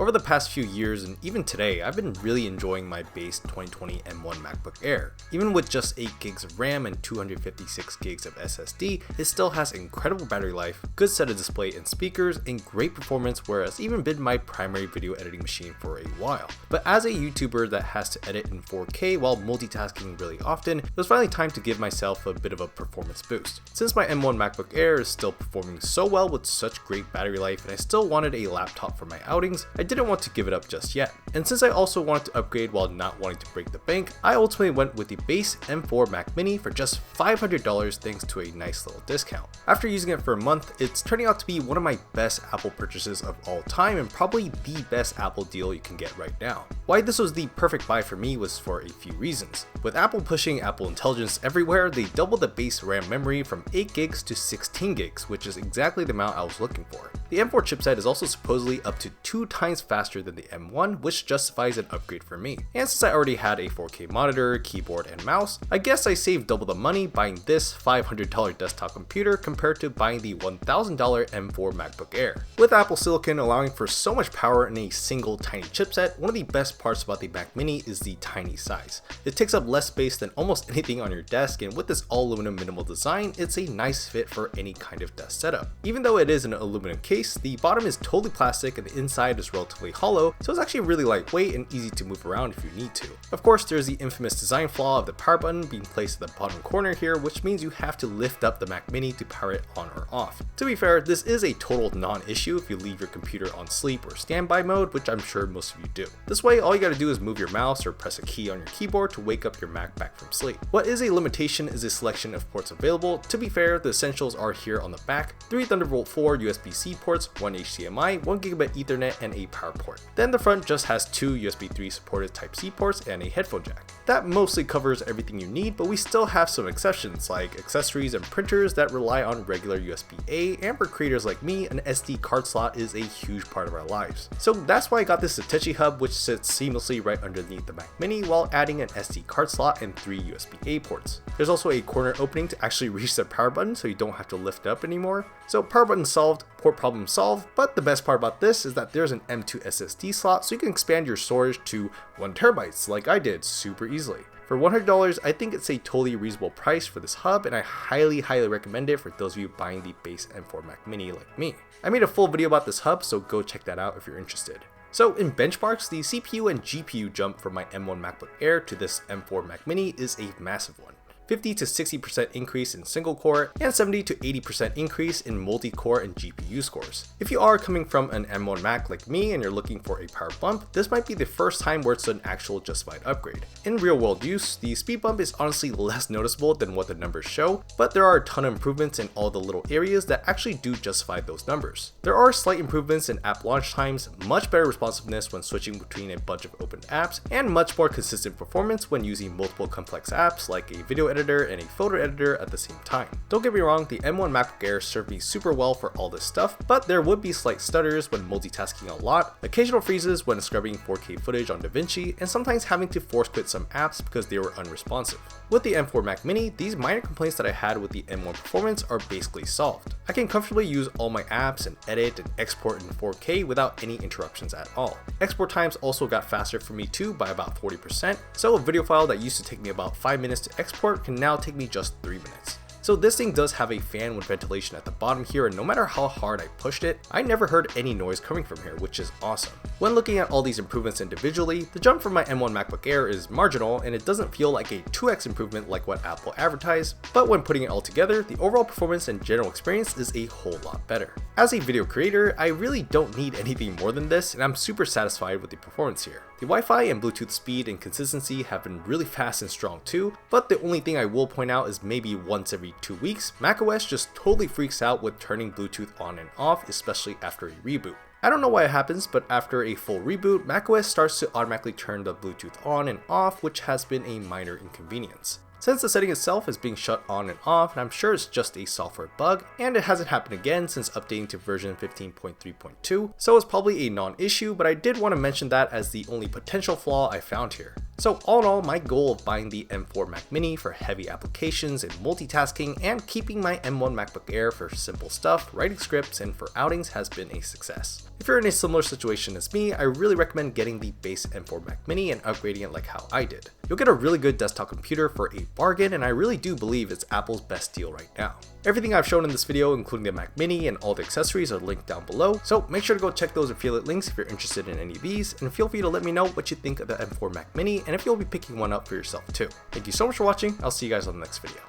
Over the past few years and even today, I've been really enjoying my base 2020 M1 MacBook Air. Even with just 8 gigs of RAM and 256 gigs of SSD, it still has incredible battery life, good set of display and speakers, and great performance where it's even been my primary video editing machine for a while. But as a YouTuber that has to edit in 4K while multitasking really often, it was finally time to give myself a bit of a performance boost. Since my M1 MacBook Air is still performing so well with such great battery life and I still wanted a laptop for my outings, I didn't want to give it up just yet. And since I also wanted to upgrade while not wanting to break the bank, I ultimately went with the base M4 Mac Mini for just $500 thanks to a nice little discount. After using it for a month, it's turning out to be one of my best Apple purchases of all time and probably the best Apple deal you can get right now. Why this was the perfect buy for me was for a few reasons. With Apple pushing Apple Intelligence everywhere, they doubled the base RAM memory from 8 gigs to 16 gigs, which is exactly the amount I was looking for. The M4 chipset is also supposedly up to 2 times faster than the M1, which justifies an upgrade for me. And since I already had a 4K monitor, keyboard, and mouse, I guess I saved double the money buying this $500 desktop computer compared to buying the $1,000 M4 MacBook Air. With Apple Silicon allowing for so much power in a single tiny chipset, one of the best parts about the Mac Mini is the tiny size. It takes up less space than almost anything on your desk, and with this all aluminum minimal design, it's a nice fit for any kind of desk setup. Even though it is an aluminum case, the bottom is totally plastic and the inside is relatively hollow, so it's actually really lightweight and easy to move around if you need to. Of course, there's the infamous design flaw of the power button being placed at the bottom corner here, which means you have to lift up the Mac Mini to power it on or off. To be fair, this is a total non-issue if you leave your computer on sleep or standby mode, which I'm sure most of you do. This way, all you gotta do is move your mouse or press a key on your keyboard to wake up your Mac back from sleep. What is a limitation is the selection of ports available. To be fair, the essentials are here on the back: 3 Thunderbolt 4 USB-C ports, 1 HDMI, 1 gigabit Ethernet, and a power port. Then the front just has 2 USB 3 supported Type-C ports and a headphone jack. That mostly covers everything you need, but we still have some exceptions like accessories and printers that rely on regular USB-A, and for creators like me, an SD card slot is a huge part of our lives. So that's why I got this Satechi hub, which sits seamlessly right underneath the Mac Mini while adding an SD card slot and 3 USB-A ports. There's also a corner opening to actually reach the power button so you don't have to lift it up anymore. So power button solved, port problem solved, but the best part about this is that there's an M2 SSD slot so you can expand your storage to 1 terabyte like I did super easily. For $100, I think it's a totally reasonable price for this hub, and I highly recommend it for those of you buying the base M4 Mac Mini like me. I made a full video about this hub, so go check that out if you're interested. So in benchmarks, the CPU and GPU jump from my M1 MacBook Air to this M4 Mac Mini is a massive one. 50 to 60% increase in single core, and 70 to 80% increase in multi-core and GPU scores. If you are coming from an M1 Mac like me and you're looking for a power bump, this might be the first time where it's an actual justified upgrade. In real world use, the speed bump is honestly less noticeable than what the numbers show, but there are a ton of improvements in all the little areas that actually do justify those numbers. There are slight improvements in app launch times, much better responsiveness when switching between a bunch of open apps, and much more consistent performance when using multiple complex apps like a video editor and a photo editor at the same time. Don't get me wrong, the M1 MacBook Air served me super well for all this stuff, but there would be slight stutters when multitasking a lot, occasional freezes when scrubbing 4K footage on DaVinci, and sometimes having to force quit some apps because they were unresponsive. With the M4 Mac Mini, these minor complaints that I had with the M1 performance are basically solved. I can comfortably use all my apps and edit and export in 4K without any interruptions at all. Export times also got faster for me too by about 40%, so a video file that used to take me about 5 minutes to export can now take me just 3 minutes. So this thing does have a fan with ventilation at the bottom here, and no matter how hard I pushed it, I never heard any noise coming from here, which is awesome. When looking at all these improvements individually, the jump from my M1 MacBook Air is marginal and it doesn't feel like a 2x improvement like what Apple advertised, but when putting it all together, the overall performance and general experience is a whole lot better. As a video creator, I really don't need anything more than this, and I'm super satisfied with the performance here. The Wi-Fi and Bluetooth speed and consistency have been really fast and strong too, but the only thing I will point out is maybe once every 2 weeks, macOS just totally freaks out with turning Bluetooth on and off, especially after a reboot. I don't know why it happens, but after a full reboot, macOS starts to automatically turn the Bluetooth on and off, which has been a minor inconvenience. Since the setting itself is being shut on and off, and I'm sure it's just a software bug, and it hasn't happened again since updating to version 15.3.2, so it's probably a non-issue, but I did want to mention that as the only potential flaw I found here. So all in all, my goal of buying the M4 Mac Mini for heavy applications and multitasking and keeping my M1 MacBook Air for simple stuff, writing scripts, and for outings has been a success. If you're in a similar situation as me, I really recommend getting the base M4 Mac Mini and upgrading it like how I did. You'll get a really good desktop computer for a bargain, and I really do believe it's Apple's best deal right now. Everything I've shown in this video, including the Mac Mini and all the accessories, are linked down below, so make sure to go check those affiliate links if you're interested in any of these, and feel free to let me know what you think of the M4 Mac Mini and if you'll be picking one up for yourself too. Thank you so much for watching, I'll see you guys on the next video.